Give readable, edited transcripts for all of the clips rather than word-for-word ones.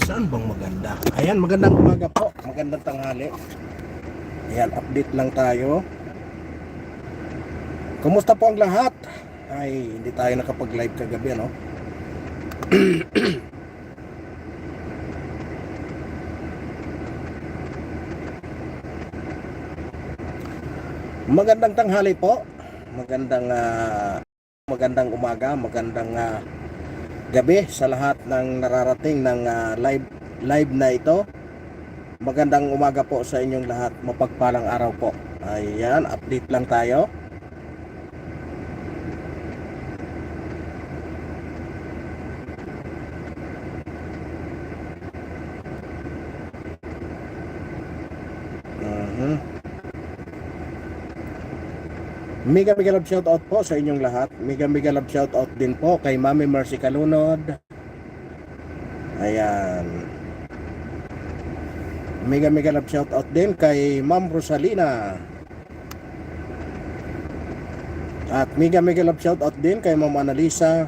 Saan bang maganda? Ayan, magandang umaga po. Magandang tanghali. Ayan, update lang tayo. Kumusta po ang lahat? Ay, hindi tayo nakapag-live kagabi, ano? Magandang tanghali po. Magandang umaga, magandang gabi sa lahat ng nararating ng live na ito. Magandang umaga po sa inyong lahat. Mapagpalang araw po. Ayan, update lang tayo. Mega love shoutout po sa inyong lahat. Mega love shoutout din po kay Mami Mercy Kalunod. Ayan. Mega love shoutout din kay Ma'am Rosalina. At mega love shoutout din kay Ma'am Annalisa.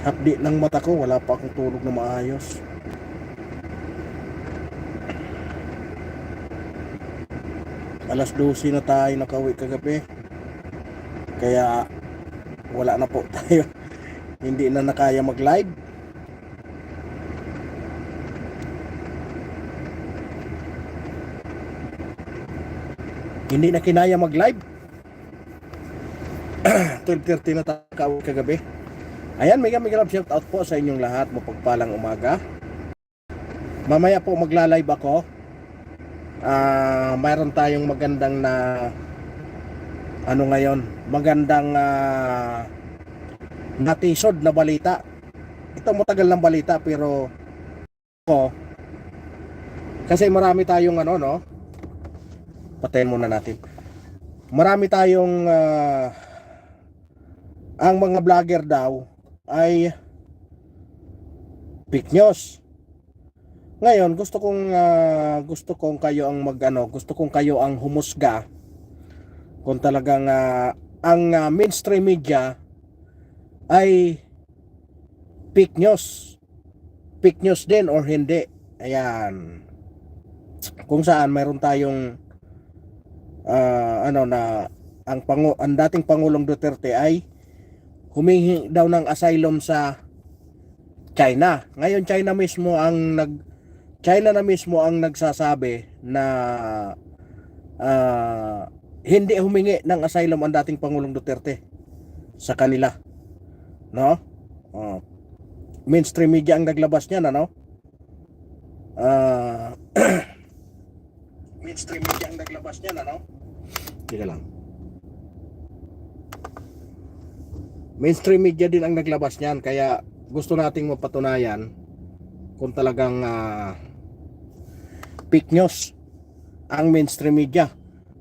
Hapdi ng mata ko, wala pa akong tulog na maayos. Alas 12 na tayo nakauwi kagabi. Kaya wala na po tayo. Hindi na nakaya mag-live. Hindi na kinaya mag-live. 12:30 na tayo nakauwi kagabi. Ayan, mega love shout out po sa inyong lahat. Mapagpalang umaga. Mamaya po magla-live ako. Mayroon tayong magandang na ngayon, magandang natisod na balita. Ito matagal ng balita pero kasi marami tayong patayin muna natin. Marami tayong ang mga vlogger daw ay fake news. Ngayon, gusto kong kayo ang gusto kong kayo ang humusga kung talagang ang mainstream media ay fake news. Fake news din or hindi. Ayan. Kung saan mayroon tayong ang dating Pangulong Duterte ay humingi daw ng asylum sa China. Ngayon China na mismo ang nagsasabi na hindi humingi ng asylum ang dating Pangulong Duterte sa kanila. No? Mainstream media ang naglabas niyan, ano? Mainstream media ang naglabas niyan, ano? Teka lang. Mainstream media din ang naglabas niyan, kaya gusto nating mapatunayan kung talagang fake news ang mainstream media.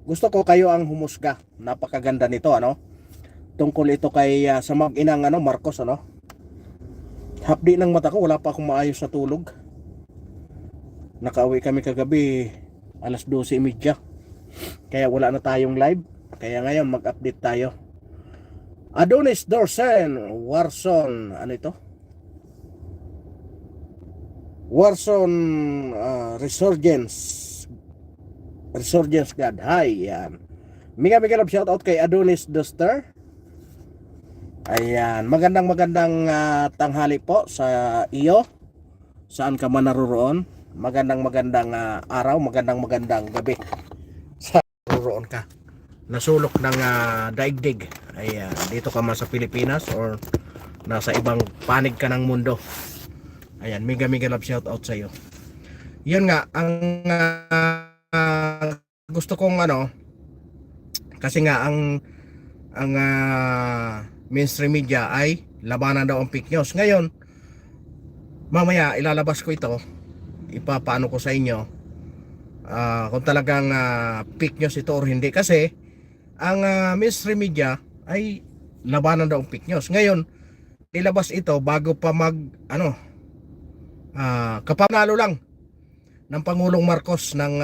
Gusto ko kayo ang humusga. Napakaganda nito, ano? Tungkol ito kay sa mag-inang Marcos, ano? Hapdi ng mata ko, wala pa akong maayos na tulog. Nakauwi kami kagabi alas 12:30. Kaya wala na tayong live. Kaya ngayon mag-update tayo. Adonis Dorsen, Warson, ano ito? Warson Resurgence God. Hi, yan. Mega love shout out kay Adonis Duster. Ayan, magandang tanghali po sa iyo. Saan ka man naroroon? Magandang araw, magandang gabi. Sa naroroon ka. Nasulok ng daigdig. Ayan, dito ka man sa Pilipinas or nasa ibang panig ka ng mundo. Ayan, mega love shout out sa iyo. Yan nga ang gusto kong kasi nga ang mainstream media ay labanan daw ang fake news. Ngayon, mamaya ilalabas ko ito, ipapaano ko sa inyo kung talagang fake news ito or hindi, kasi ang mainstream media ay labanan daw ang fake news. Ngayon, ilabas ito bago pa kapanalo lang ng Pangulong Marcos ng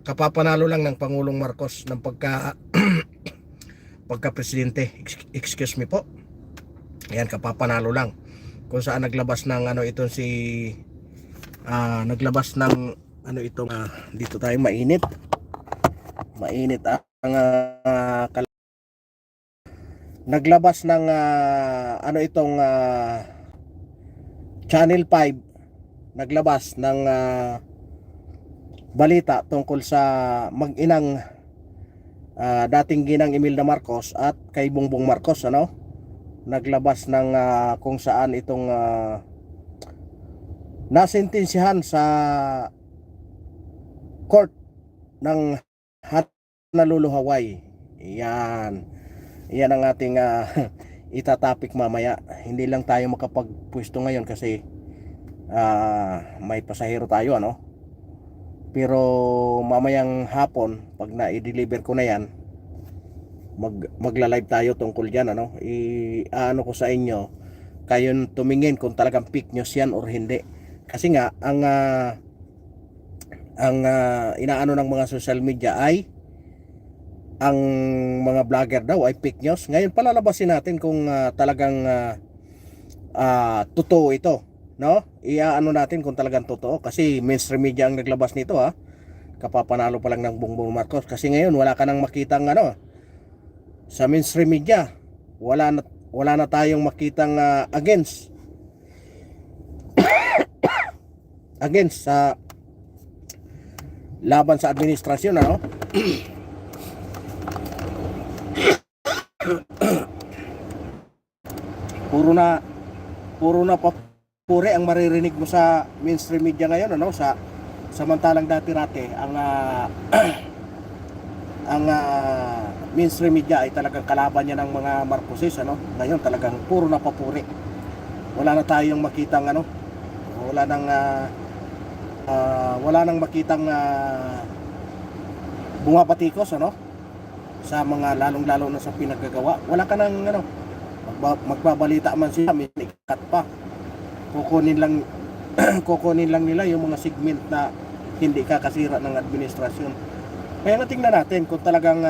Kapapanalo lang ng Pangulong Marcos ng pagka-presidente. Excuse me po. Ayan, kapapanalo lang. Kung saan naglabas ng ano itong si naglabas ng ano itong dito tayo mainit. Mainit ang naglabas ng ano itong Channel 5, naglabas ng balita tungkol sa mag-inang dating ginang Imelda Marcos at kay Bongbong Marcos, ano? Naglabas ng kung saan itong nasentensihan sa court ng Honolulu, Hawaii. Yan ang ating itatapik mamaya. Hindi lang tayo makapagpwesto ngayon kasi may pasahero tayo, ano? Pero mamayang hapon pag na-i-deliver ko na yan, magla-live tayo tungkol diyan, ano? Ano ko sa inyo, kayo tumingin kung talagang fake news yan or hindi. Kasi nga ang inaano ng mga social media ay ang mga vlogger daw ay fake news. Ngayon palalabasin natin kung talagang totoo ito, no? Iaano natin kung talagang totoo kasi mainstream media ang naglabas nito, ha. Kapapanalo pa lang ng Bongbong Marcos kasi ngayon wala ka nang makitang ano sa mainstream media. Wala na tayong makitang against sa laban sa administrasyon, ano? puro na papuri ang maririnig mo sa mainstream media ngayon, ano? Samantalang dati-rati ang mainstream media ay talagang kalaban niya ng mga Marcoses, ano? Ngayon talagang puro na papuri. Wala na tayong makitang ano, wala nang makitang bumabatikos, ano? Sa mga lalong-lalo na sa pinagagawa. Wala ka nang ano, magbabalita man siya, may ikat pa. Kukunin lang nila yung mga segment na hindi kakasira ng administrasyon. Kaya tingnan natin kung talagang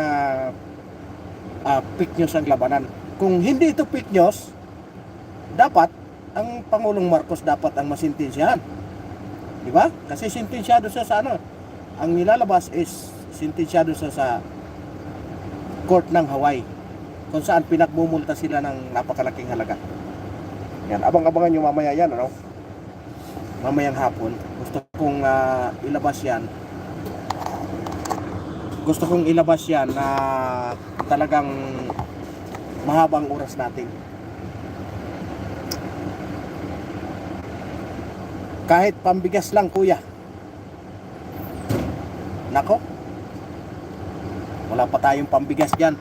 fake news ang labanan. Kung hindi ito fake news, dapat ang Pangulong Marcos dapat ang masintensyahan. Di ba? Kasi sentensyado siya sa ano. Ang nilalabas is sentensyado siya sa court ng Hawaii, kung saan pinagmumulta sila ng napakalaking halaga. Yan, abang-abangan nyo mamaya yan, ano? Mamayang hapon. Gusto kong ilabas yan na talagang mahabang oras natin. Kahit pambigas lang, kuya. Nako, wala pa tayong pambigas dyan.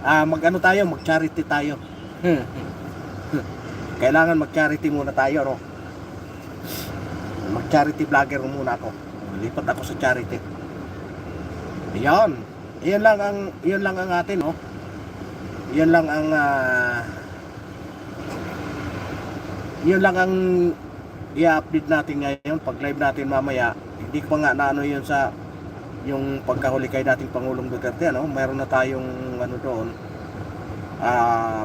Mag-charity tayo. Kailangan mag-charity muna tayo, no? Mag-charity vlogger muna ako. Lipat ako sa charity. Ayan. Iyon lang ang atin, no? Iyon lang ang i-update natin ngayon. Pag live natin mamaya, hindi pa nga na ano yun sa yung pagkahuli kay dating Pangulong Duterte, ano? Mayroon na tayong ano doon,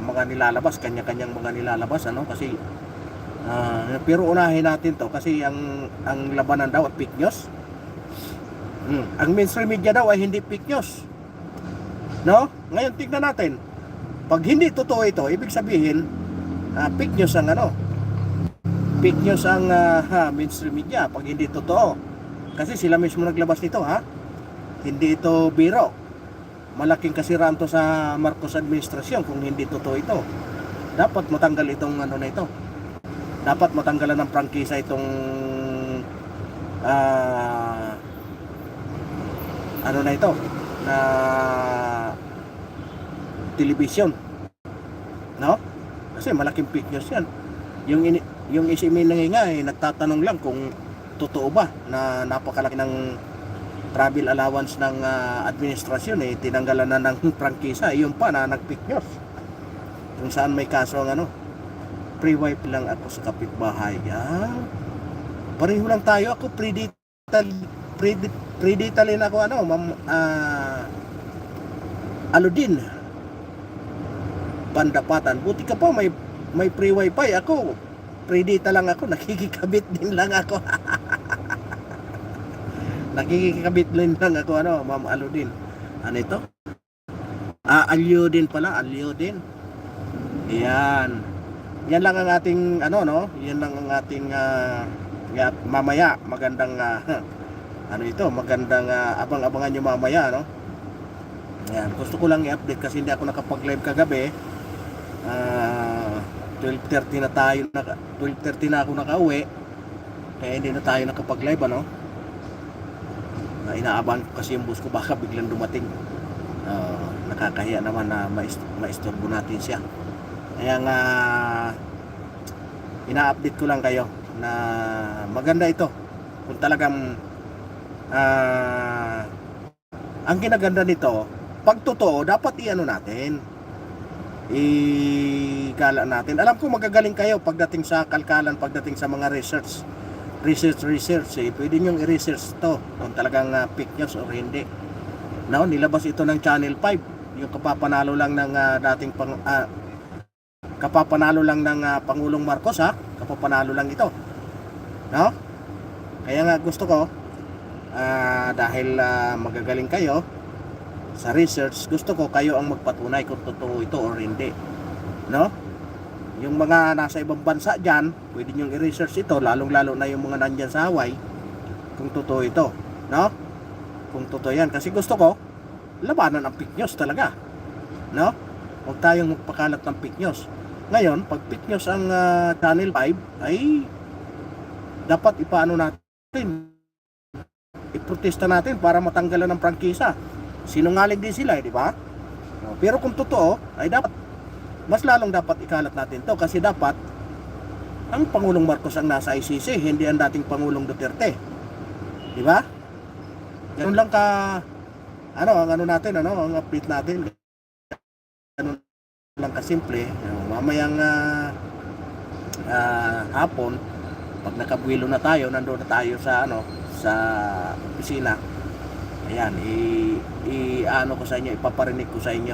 mga nilalabas, kanya-kanyang mga nilalabas, ano? Kasi pero unahin natin to kasi ang labanan daw at fake news. Ang mainstream media daw ay hindi fake news, no? Ngayon tignan natin, pag hindi totoo ito, ibig sabihin fake news ang ano, fake news ang mainstream media pag hindi totoo. Kasi sila mismo naglabas nito, ha? Hindi ito biro. Malaking kasiraan to sa Marcos administrasyon kung hindi totoo ito. Dapat matanggal itong ano na ito. Dapat matanggalan ng prangkisa itong ano na ito na television, no? Kasi malaking fake news yan. Yung isimin nga nagtatanong lang kung totoo ba na napakalaki ng travel allowance ng administrasyon, tinanggalan na ng prangkisa. Yun pa na nag-fake news. Kung saan may kaso ang ano, pre-wipe lang ako sa kapitbahay. Pareho lang tayo. Ako Preditalin ako ano, ma'am, Aludin. Pandapatan. Buti ka pa may free wifi ako. Predita lang ako, nakikikabit din lang ako. Nakikikabit din lang ako ano, Ma'am Aludin. Ano ito? Alyodin pala, Alyodin. Yan. Yan lang ang ating ano no, yan lang ang ating mamaya magandang ano ito, magandang abang-abangan nyo mamaya no. Ayan, gusto ko lang i-update kasi hindi ako nakapag-live kagabi. 12:30 na tayo 12:30 na ako nakauwi. Kaya hindi na tayo nakapag-live ano. Inaabangan ko kasi yung bus ko baka biglang dumating. Nakakahiya naman na maistorbo natin siya. Kaya nga ina-update ko lang kayo na maganda ito. Kung talagang ang ginaganda nito, pag totoo, dapat i-ano natin, igala natin. Alam ko magagaling kayo pagdating sa kalkalan, pagdating sa mga research pwede nyo i-research to kung talagang fake news or hindi. Now, nilabas ito ng Channel 5, yung kapapanalo lang ng dating kapapanalo lang ng Pangulong Marcos kapapanalo lang ito no? Kaya nga gusto ko dahil magagaling kayo sa research, gusto ko kayo ang magpatunay kung totoo ito or hindi no? Yung mga nasa ibang bansa dyan, pwede nyo i-research ito, lalong lalo na yung mga nandyan sa Hawaii, kung totoo ito no? Kung totoo yan, kasi gusto ko labanan ang fake news talaga no? Huwag tayong magpakalat ng fake news. Ngayon, pag fake news ang Channel 5 ay dapat ipaano natin, iprotesta natin para matanggalan ng prangkisa. Sinungaling din sila, di ba? Pero kung totoo, ay dapat mas lalong dapat ikalat natin to kasi dapat ang Pangulong Marcos ang nasa ICC, hindi ang dating Pangulong Duterte. Di ba? Ganun lang ka ang ano natin, ang update natin. Ganun lang kasimple. Mamayang hapon, pag nakabuelo na tayo, nandoon na tayo sa sa opisina. Ayan, ano ko sa inyo, ipaparinig ko sa inyo.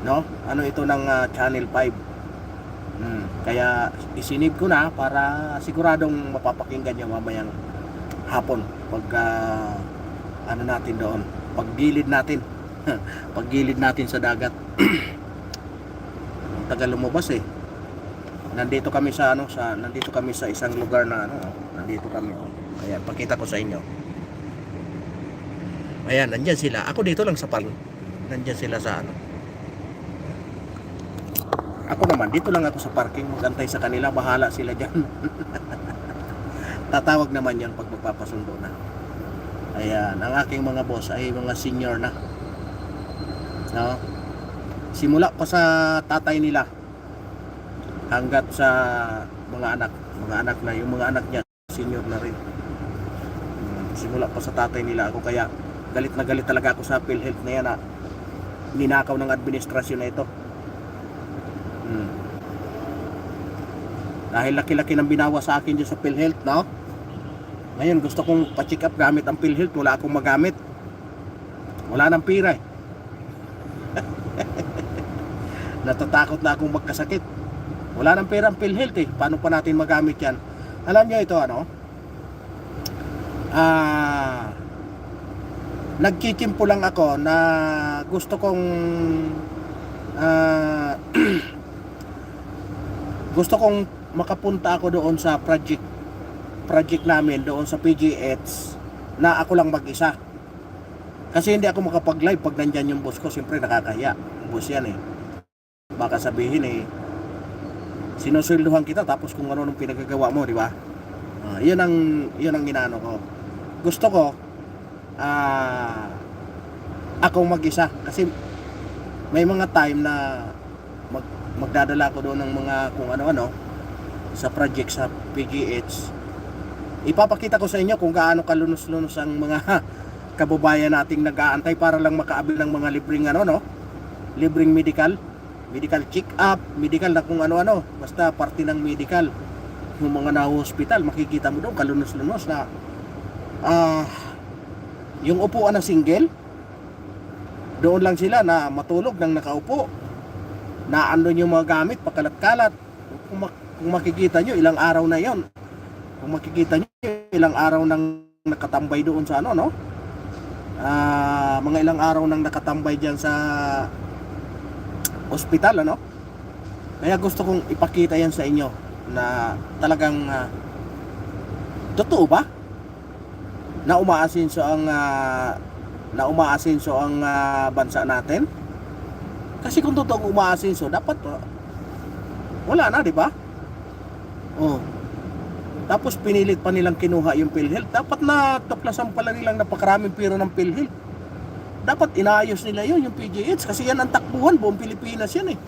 No? Ano ito ng Channel 5. Kaya isinib ko na para siguradong mapapakinggan nyo mamayang hapon pag ano natin doon, paggilid natin. Paggilid natin sa dagat. Tagal lumabas nandito kami sa nandito kami sa isang lugar na nandito kami. Ayan, pakita ko sa inyo. Ayan, nandiyan sila. Ako dito lang sa parking. Nandiyan sila sa Ako naman, dito lang ako sa parking. Magantay sa kanila. Bahala sila dyan. Tatawag naman yan pag magpapasundo na. Ayan, ang aking mga boss ay mga senior na. No? Simula pa sa tatay nila hanggat sa mga anak na, yung mga anak niya senior na rin. Simula pa sa tatay nila ako, kaya galit na galit talaga ako sa PhilHealth na yan ninakaw ng administrasyon na ito. Dahil laki-laki ng binawa sa akin dyan sa PhilHealth, no? Ngayon gusto kong pa-check up gamit ang PhilHealth, wala akong magamit, wala nang pira natatakot na akong magkasakit, wala nang pera ang PhilHealth paano pa natin magamit yan? Alam nyo ito nagkikimpo lang ako na gusto kong gusto kong makapunta ako doon sa project namin doon sa PGH na ako lang mag-isa, kasi hindi ako makapag-live pag nandyan yung boss ko. Siyempre nakakahiya, boss yan baka sabihin sinusweldohan kita tapos kung ano nung pinagagawa mo, di ba? Yun ang inaano ko. Gusto ko akong mag-isa, kasi may mga time na magdadala ko doon ng mga kung ano-ano sa project sa PGH. Ipapakita ko sa inyo kung gaano kalunos-lunos ang mga kababayan nating nag-aantay para lang makaabil ng mga libreng libreng medical check-up, medical na kung ano-ano, basta parte ng medical. Yung mga na-hospital, makikita mo doon kalunos-lunos na Yung upuan na single, doon lang sila na matulog nang nakaupo. Naandun yung mga gamit, pakalat-kalat. Kung makikita nyo, ilang araw na yon. Kung makikita nyo, ilang araw nang nakatambay doon sa ano, no? Mga ilang araw nang nakatambay dyan sa ospital, ano? Kaya gusto kong ipakita yan sa inyo na talagang totoo ba na umaasenso ang bansa natin? Kasi kung totoong umaasenso, dapat wala na, di ba? Oh. Tapos pinilit pa nilang kinuha yung PhilHealth. Dapat na tuklasan pala nilang napakaraming pera ng PhilHealth. Dapat inaayos nila yun, yung PGH, kasi yan ang takbuhan, buong Pilipinas yan eh.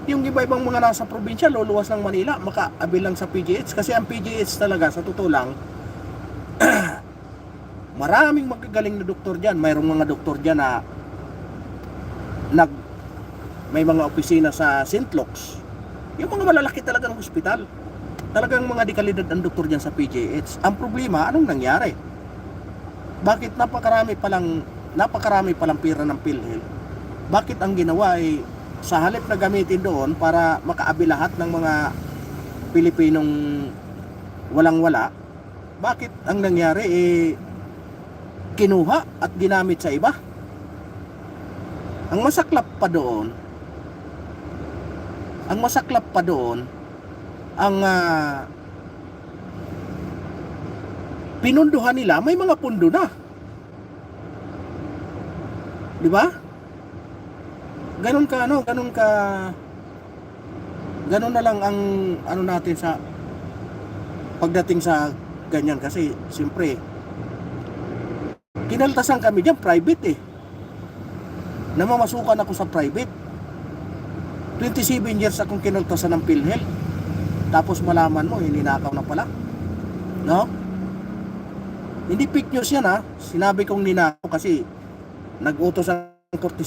Yung iba-ibang mga nasa probinsya, luluwas ng Manila, makaabilang sa PGH. Kasi ang PGH talaga, sa totoo lang, maraming magagaling na doktor dyan. Mayroong mga doktor dyan na may mga opisina sa St. Luke's. Yung mga malalaki talagang hospital. Talagang mga dekalidad ang doktor dyan sa PGH. Ang problema, anong nangyari? Bakit napakarami palang pira ng PhilHealth? Bakit ang ginawa ay sa halip na gamitin doon para makaabi lahat ng mga Pilipinong walang-wala, bakit ang nangyari kinuha at ginamit sa iba? Ang masaklap pa doon, ang pinunduhan nila, may mga pundo na. Di ba? Ganun na lang ang ano natin sa pagdating sa ganyan, kasi siyempre kinaltasan kami diyan private eh. Namamasukan ako sa private. 27 years akong kinaltasan ng PhilHealth. Tapos malaman mo, ninakaw na pala. No? Hindi fake news yan ha. Sinabi kong ninakaw kasi nag-utos ang Korte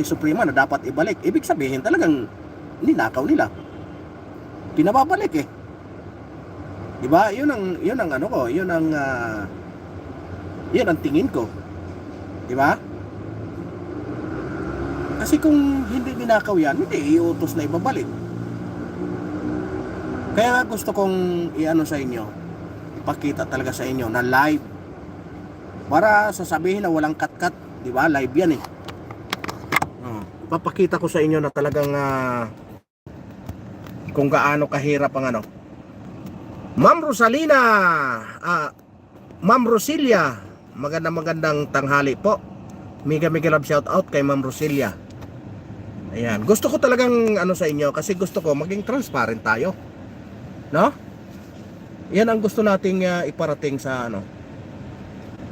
Suprema na dapat ibalik. Ibig sabihin talagang ninakaw nila. Pinababalik eh. Diba? Yun ang ano ko, yun ang tingin ko. Diba? Kasi kung hindi ninakaw yan, hindi iutos na ibabalik. Kaya gusto kong iano sa inyo, ipakita talaga sa inyo na live. Para sasabihin na walang cut-cut, di ba? Live yan eh. Ipapakita ko sa inyo na talagang kung gaano kahirap ang ano. Ma'am Rosalina, Ma'am Rosilia, magandang tanghali po. Mega love shout out kay Ma'am Rosilia. Ayan, gusto ko talagang ano sa inyo kasi gusto ko maging transparent tayo. No? Yan ang gusto nating iparating sa ano.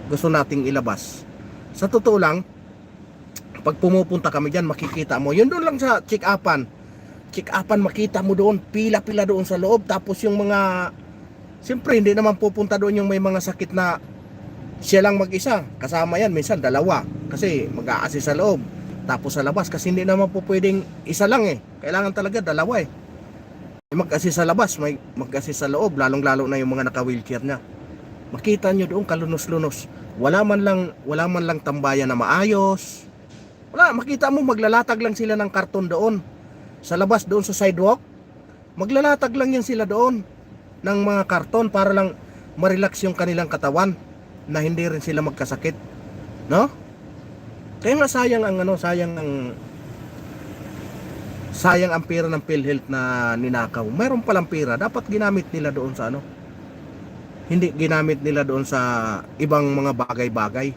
Gusto nating ilabas. Sa totoo lang, pag pumupunta kami diyan, makikita mo. Yun doon lang sa check-upan. Check-upan, makita mo doon, pila-pila doon sa loob. Tapos yung mga, siyempre hindi naman pupunta doon yung may mga sakit na siya lang mag-isa. Kasama yan, minsan dalawa. Kasi mag-a-assist sa loob. Tapos sa labas, kasi hindi naman po pwedeng isa lang eh. Kailangan talaga dalawa eh. Mag-assist sa labas, may mag-assist sa loob, lalong-lalo na yung mga naka-wheelchair niya. Makita nyo doon kalunos-lunos. Wala man lang tambayan na maayos. Wala, makita mo maglalatag lang sila ng karton doon. Sa labas doon sa sidewalk, maglalatag lang yan sila doon ng mga karton para lang ma-relax yung kanilang katawan na hindi rin sila magkasakit. No? Kaya nga sayang ang pera ng PhilHealth na ninakaw. Mayroon palang pera, dapat ginamit nila doon sa ano. Hindi ginamit nila doon sa ibang mga bagay-bagay.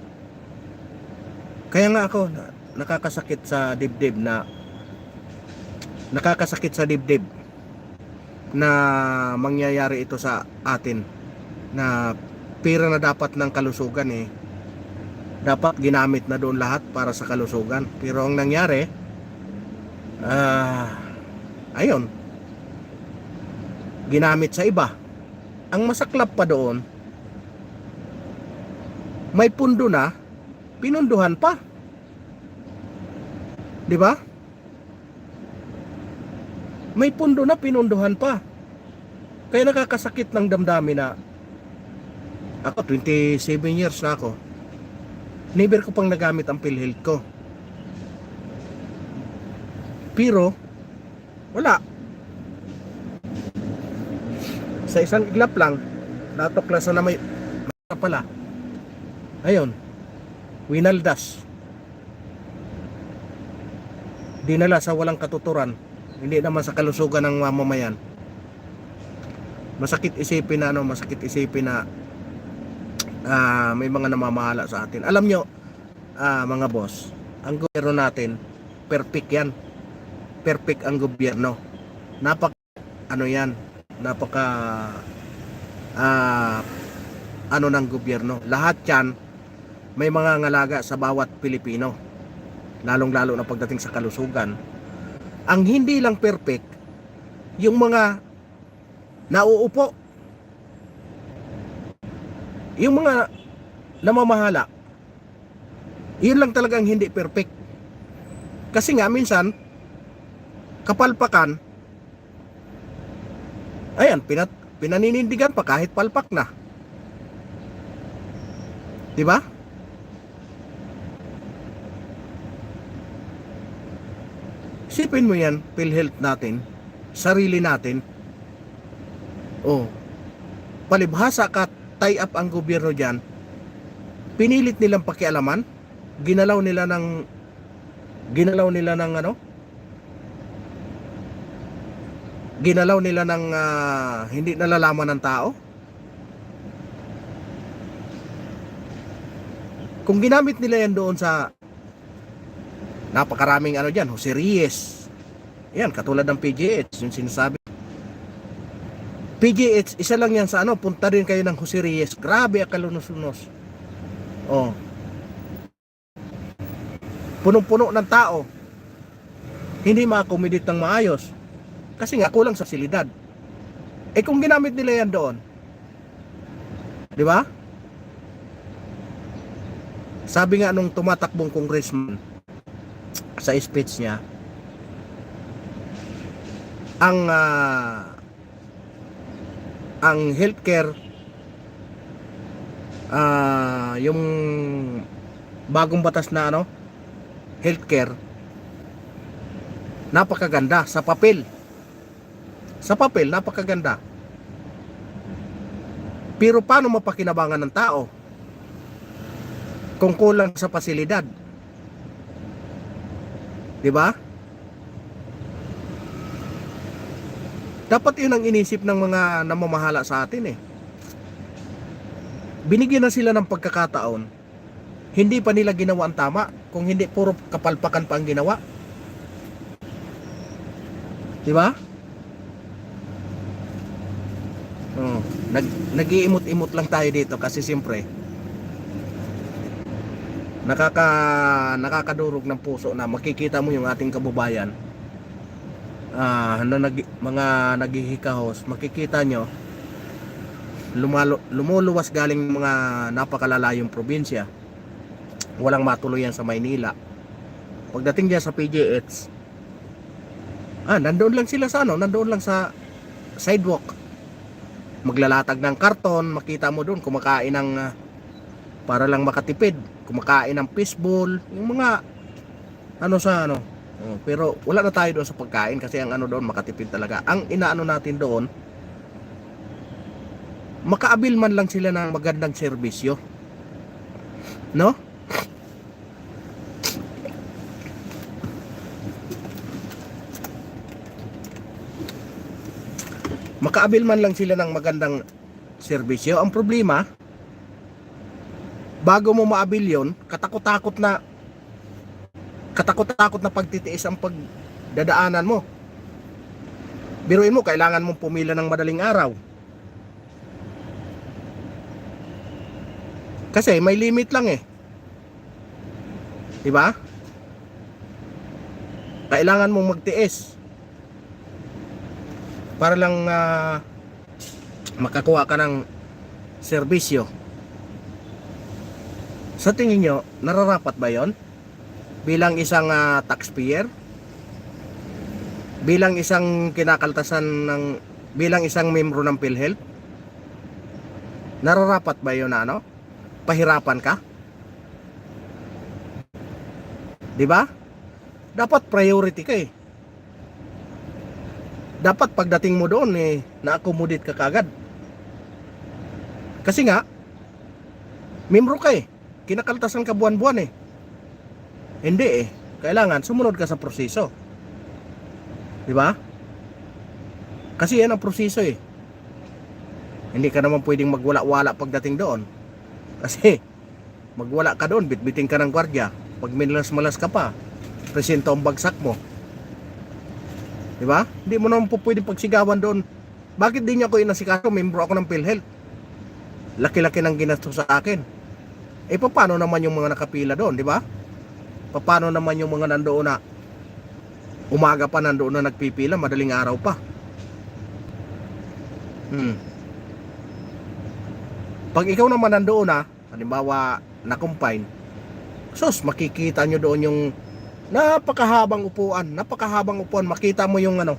Kaya nga ako nakakasakit sa dibdib na mangyayari ito sa atin, na pera na dapat ng kalusugan eh, dapat ginamit na doon lahat para sa kalusugan. Pero ang nangyari, ayun, ginamit sa iba. Ang masaklap pa doon, may pundo na, pinunduhan pa. 'Di ba? May pundo na, pinunduhan pa. Kaya nakakasakit ng damdamin na Ako, 27 years na ako. Never ko pang nagamit ang PhilHealth ko. Pero, wala. Sa isang iglap lang, natuklasan na may pala. Ayun, winaldas. Dinala sa walang katuturan. Hindi naman sa kalusugan ng mamamayan. Masakit isipin na may mga namamahala sa atin. Alam nyo, mga boss, ang gobyerno natin, perfect yan. Perfect ang gobyerno. Napaka ng gobyerno. Lahat yan may mga ngalaga sa bawat Pilipino. Lalong-lalo na pagdating sa kalusugan. Ang hindi lang perfect, yung mga nauupo, yung mga namamahala, yun lang talagang hindi perfect. Kasi nga minsan kapalpakan, ayan, pinaninindigan pa kahit palpak na, di ba? Isipin mo yan, PhilHealth natin, sarili natin. Oh, palibhasa ka, tie up ang gobyerno dyan, pinilit nilang pakialaman, ginalaw nila ng hindi nalalaman ng tao. Kung ginamit nila yan doon sa napakaraming dyan, huserias, yan, katulad ng PGH, yung sinasabi PGH, isa lang yan sa punta rin kayo ng huserias, grabe ang kalunos-lunos. Oh, punong-puno ng tao, hindi ma-accommodate ng maayos kasi nga kulang sa fasilidad. Kung ginamit nila yan doon, di ba? Sabi nga nung tumatakbong congressman sa speech niya, ang healthcare, yung bagong batas na healthcare, napakaganda sa papel. Sa papel, napakaganda. Pero paano mapakinabangan ng tao kung kulang sa pasilidad? Di ba? Dapat yun ang inisip ng mga namamahala sa atin Binigyan na sila ng pagkakataon, hindi pa nila ginawa ang tama, kung hindi puro kapalpakan pa ang ginawa. Di ba? Nag-iimot-imot lang tayo dito kasi siyempre nakakadurog ng puso na makikita mo yung ating kababayan mga naghihikahos, makikita nyo lumuluwas galing mga napakalalayong probinsya, walang matuluyan sa Maynila. Pagdating dyan sa PGH, nandoon lang sila sa nandoon lang sa sidewalk, maglalatag ng karton, makita mo doon kumakain ng para lang makatipid, kumakain ng fishball, yung mga pero wala na tayo doon sa pagkain kasi ang doon makatipid talaga. Ang inaano natin doon, makaabil man lang sila ng magandang serbisyo, no? Makaabil man lang sila ng magandang serbisyo. Ang problema, bago mo maabil yun, katakot-takot na pagtitiis ang pagdadaanan mo. Biruin mo, kailangan mong pumila ng madaling araw kasi may limit lang diba? Kailangan mong magtiis para lang makakuha ka ng serbisyo. Sa tingin nyo, nararapat ba yon? Bilang isang taxpayer, bilang isang kinakaltasan bilang isang membro ng PhilHealth, Nararapat ba yun na ano? Pahirapan ka? Di ba? Dapat priority ka eh. Dapat pagdating mo doon eh, na-accommodate ka kagad. Kasi nga, membro ka eh. Kinakaltasan ka buwan-buwan eh. Hindi eh. Kailangan sumunod ka sa proseso. Di ba? Kasi yan ang proseso eh. Hindi ka naman pwedeng magwala-wala pagdating doon. Kasi magwala ka doon, bitbiting ka ng gwardiya. Pag minalas-malas ka pa, presento ang bagsak mo. Di ba? Hindi mo naman po pwedeng pagsigawan doon. Bakit di niya ako inasikaso? Membro ako ng PhilHealth. Laki-laki ng ginastos sa akin. Eh paano naman yung mga nakapila doon, di ba? Paano naman yung mga nandoon na umaga pa nandoon na nagpipila, madaling araw pa. Pag ikaw naman nandoon na, halimbawa na-confine, sus, makikita nyo doon yung napakahabang upuan, makita mo yung ano,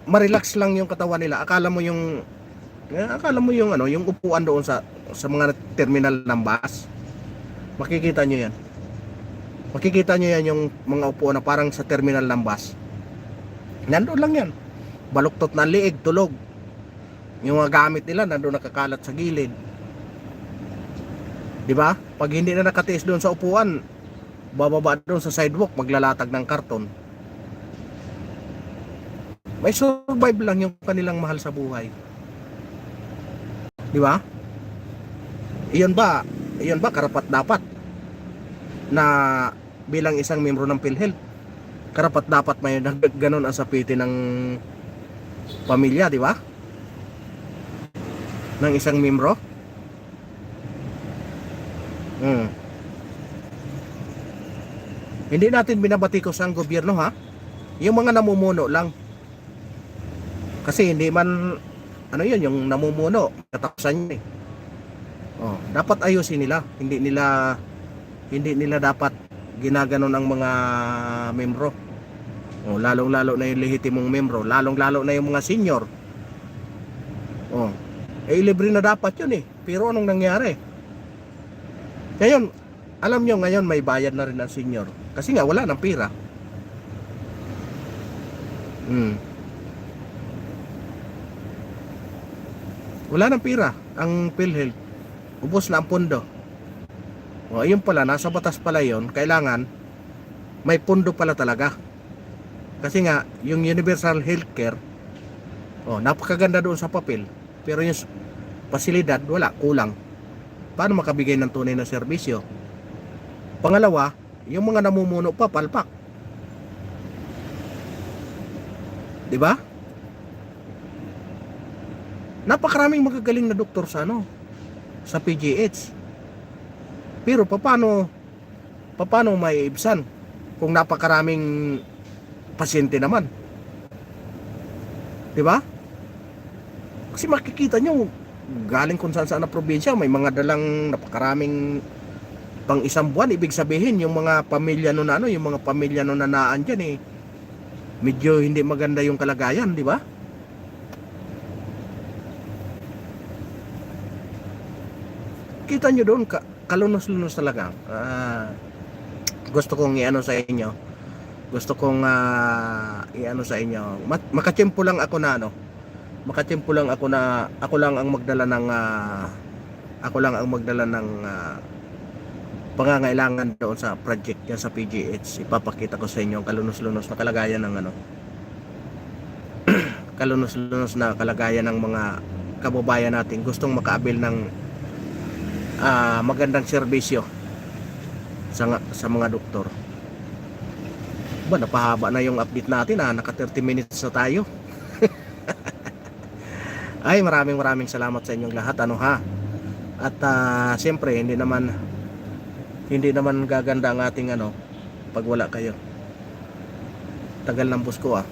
ma-relax lang yung katawan nila. Akala mo yung ano, yung upuan doon sa mga terminal ng bus. Makikita nyo yan. Makikita nyo yan yung mga upuan na parang sa terminal ng bus. Nandoon lang yan. Baluktot na liig, tulog. Yung mga gamit nila nandoon nakakalat sa gilid. Di ba? Pag hindi na nakatiis doon sa upuan, bababa doon sa sidewalk, maglalatag ng karton. May survive lang yung kanilang mahal sa buhay. Di ba? Iyon ba karapat dapat na bilang isang miyembro ng PhilHealth, karapat dapat may ganun ang sapitin ng pamilya, di ba? Ng isang miyembro. Hindi natin binabatikos ang gobyerno, ha? Yung mga namumuno lang. Kasi hindi man ano yun, yung namumuno, katapusan yun eh. Dapat ayusin nila. Hindi nila dapat ginaganon ang mga membro. Lalong-lalo na yung lehitimong membro, lalong-lalo na yung mga senior. Libre na dapat yun eh. Pero anong nangyari? Ngayon, alam nyo ngayon may bayad na rin ang senior. Kasi nga wala ng pira. Wala ng pira ang PhilHealth. Ubos na ang pondo. Ayun pala, nasa batas pala yun. Kailangan may pondo pala talaga. Kasi nga, yung universal healthcare, napakaganda doon sa papel. Pero yung pasilidad, wala, kulang. Paano makabigay ng tunay na serbisyo? Pangalawa, yung mga namumuno pa, palpak. Di ba? Napakaraming magagaling na doktor sa sa PGH. Pero paano may ibsan kung napakaraming pasyente naman? 'Di ba? Kasi makikita nyo galing kung saan na probinsya, may mga dalang napakaraming pang isang buwan. Ibig sabihin yung mga pamilya yung mga pamilya na naan diyan medyo hindi maganda yung kalagayan, 'di ba? Kita nyo doon, kalunos-lunos talaga. Gusto kong i-ano sa inyo. Makatiyempo lang ako na ako lang ang magdala ng pangangailangan doon sa project niya sa PGH. Ipapakita ko sa inyo ang kalunos-lunos na kalagayan ng kalunos-lunos na kalagayan ng mga kababayan natin gustong makaabil ng magandang serbisyo sa mga doktor. Napahaba na yung update natin, naka 30 minutes na tayo. Ay, maraming salamat sa inyong lahat, At siyempre hindi naman gaganda ang ating pag wala kayo. Tagal ng bus ko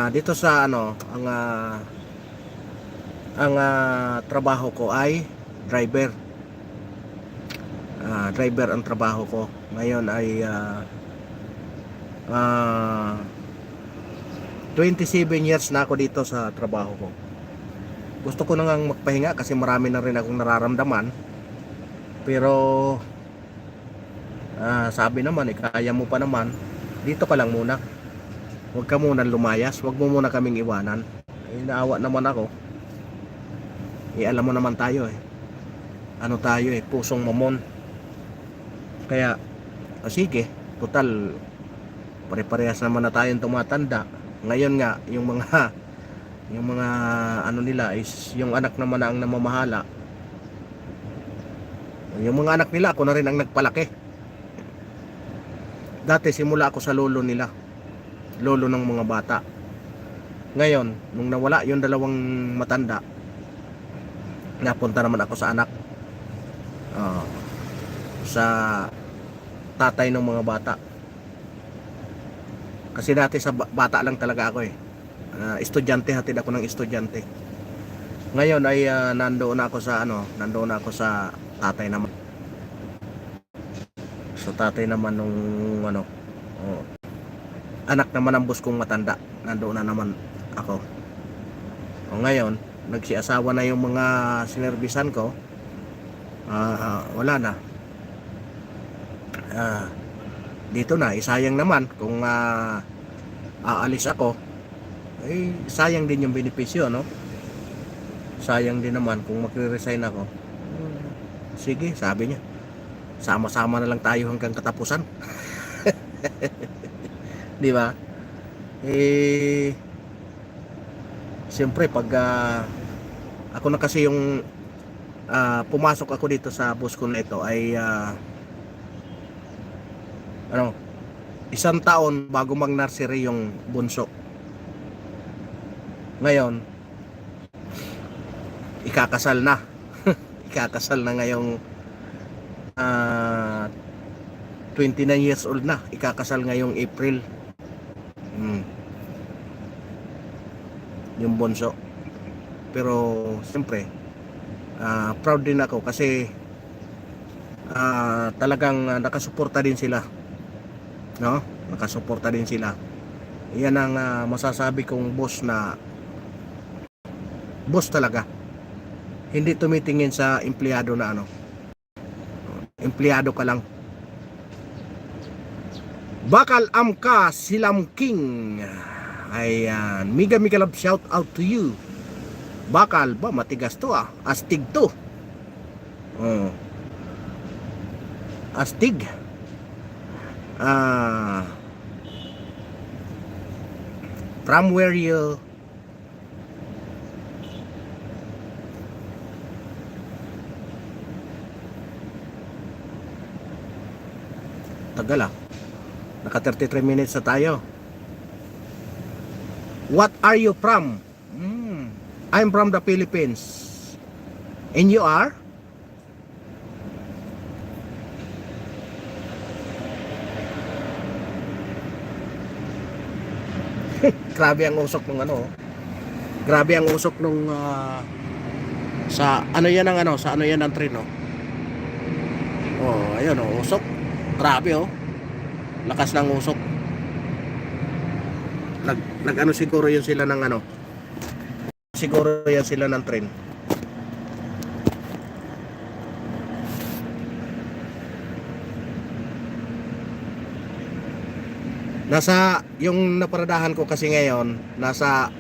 dito sa ang trabaho ko ay driver. Driver ang trabaho ko. Ngayon ay 27 years na ako dito sa trabaho ko. Gusto ko na ngang magpahinga kasi marami na rin akong nararamdaman. Pero sabi naman, kaya mo pa naman, dito ka lang muna. Huwag ka muna lumayas, huwag mo muna kaming iwanan. Naawa naman ako. Alam mo naman tayo ano tayo pusong mamon. Kaya sige, total pare-parehas naman na tayong tumatanda. Ngayon nga yung mga ano nila is yung anak naman na ang namamahala. Yung mga anak nila, ako na rin ang nagpalaki. Dati simula ako sa lolo nila, lolo ng mga bata. Ngayon nung nawala yung dalawang matanda, napunta naman ako sa anak, sa tatay ng mga bata. Kasi dati sa bata lang talaga ako estudyante, hatid ako ng estudyante. Ngayon ay nandoon ako sa tatay naman. So tatay naman nung anak naman ng boss kong matanda, nandoon na naman ako. Ngayon nagsiasawa na yung mga sinerbisan ko. Wala na. Dito na, isayang naman kung aalis ako, sayang din yung benepisyo, no? Sayang din naman kung magre-resign ako. Sige, sabi niya, sama-sama na lang tayo hanggang katapusan. Di ba? Siyempre pag ako na kasi yung pumasok ako dito sa bus ko na ito ay 1 taon bago mag-nursery yung bunso. Ngayon ikakasal na. Ikakasal na ngayong 29 years old na. Ikakasal ngayong April. Yung bunso. Pero siyempre proud din ako kasi talagang nakasuporta din sila, no? Nakasuporta din sila. Yan ang masasabi kong boss na boss talaga. Hindi tumitingin sa empleyado na empleyado ka lang. Bakal Amka Silam King. Ayan, mega love shout out to you. Bakal ba matigas to astig to. Astig. From where you tagal naka 33 minutes na tayo. What are you from? I'm from the Philippines. And you are? Grabe ang usok ng Grabe ang usok nung sa ano yan ang train ayun usok. Grabe lakas ng usok. Nag siguro yun sila ng siguro yan sila ng train. Nasa yung naparadahan ko kasi ngayon nasa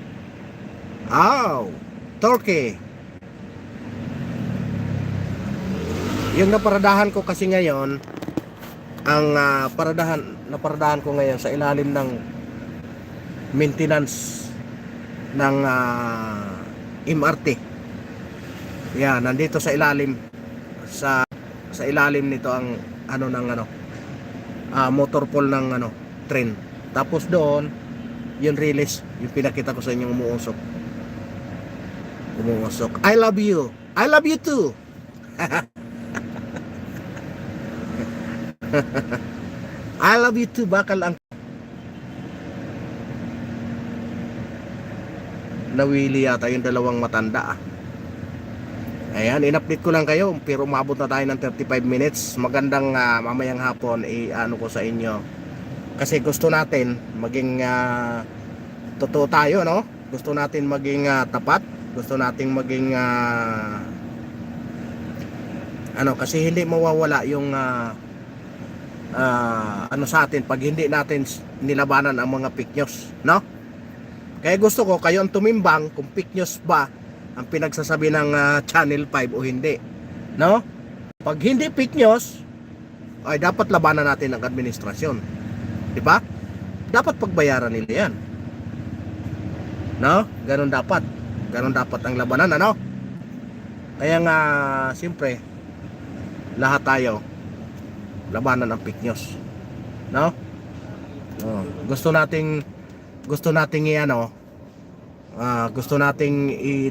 Turkey. Yung naparadahan ko kasi ngayon ang naparadahan ko ngayon sa ilalim ng maintenance ng MRT. Yan, nandito sa ilalim sa ilalim nito ang motor pool ng train. Tapos doon yung release, yung pinakita ko sa inyo umuusok. I love you. I love you too. I love you too. Bakal ang nawili yata yung dalawang matanda Ayan, in-update ko lang kayo pero umabot na tayo ng 35 minutes. Magandang mamayang hapon ano ko sa inyo. Kasi gusto natin maging totoo tayo, no? Gusto natin maging tapat, gusto nating maging kasi hindi mawawala yung sa atin pag hindi natin nilabanan ang mga fake news, no? Kaya gusto ko kayo ang tumimbang kung fake news ba ang pinagsasabi ng Channel 5 o hindi, no? Pag hindi fake news, ay dapat labanan natin ang administrasyon, di ba? Dapat pagbayaran nila yan, no? Ganun dapat ang labanan, ano? Kaya nga siyempre lahat tayo labanan ang fake news, no? Gusto nating gusto nating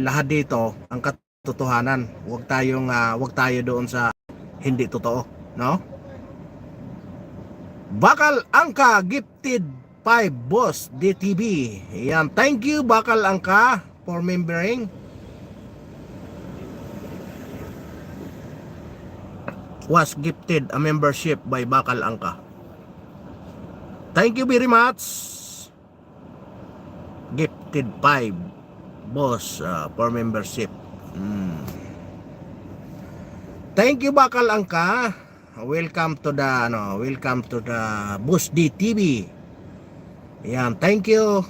ilahad dito ang katotohanan. Huwag tayo doon sa hindi totoo, no? Bakal Angka gifted 5 boss DTV. Yan, thank you Bakal Angka for membering. Was gifted a membership by Bakal Angka. Thank you very much. Gifted 5 boss for membership. Thank you Bakal Angka. Welcome to the Boss DTV. Yan, thank you.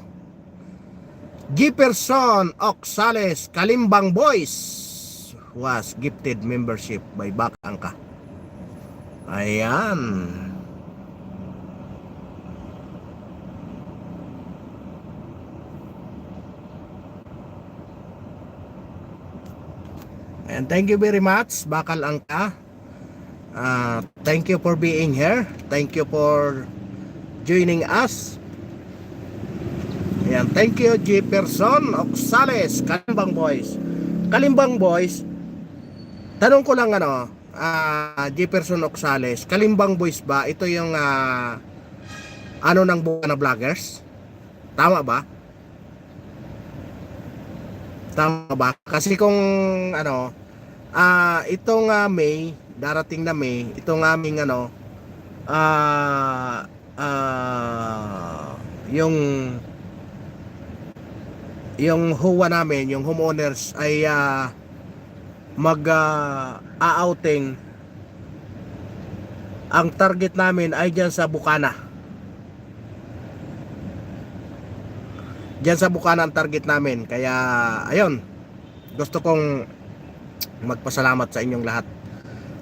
Jefferson Oxales Kalimbang Boys was gifted membership by Bakal Angka. Ayan. And thank you very much Bakal Angka. Thank you for being here. Thank you for joining us. Ayan, thank you Jefferson Oxales Kalimbang Boys. Kalimbang Boys, tanong ko lang Jefferson Oxales, Kalimbang Boys ba ito yung ng Bukana Vloggers? Tama ba? Tama ba? Kasi kung itong May, darating na May, itong aming yung HOA namin, yung homeowners ay outing. Ang target namin ay dyan sa Bukana. Dyan sa Bukana ang target namin. Kaya ayun, gusto kong magpasalamat sa inyong lahat.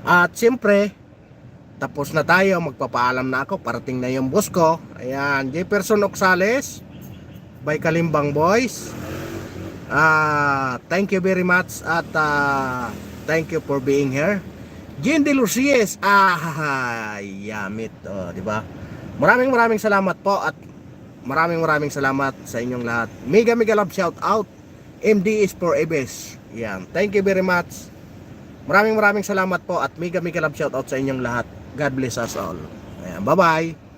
At siyempre, tapos na tayo, magpapaalam na ako. Parating na yung boss ko. Ayan, Jefferson Oxales by Kalimbang Boys. Thank you very much. At thank you for being here. Jean De Lucies. Yamit, diba? Maraming salamat po. At maraming salamat sa inyong lahat. Mega love shout out. MD is for Ebes. Yan, thank you very much. Maraming salamat po. At mega love shout out sa inyong lahat. God bless us all. Ayan, bye bye.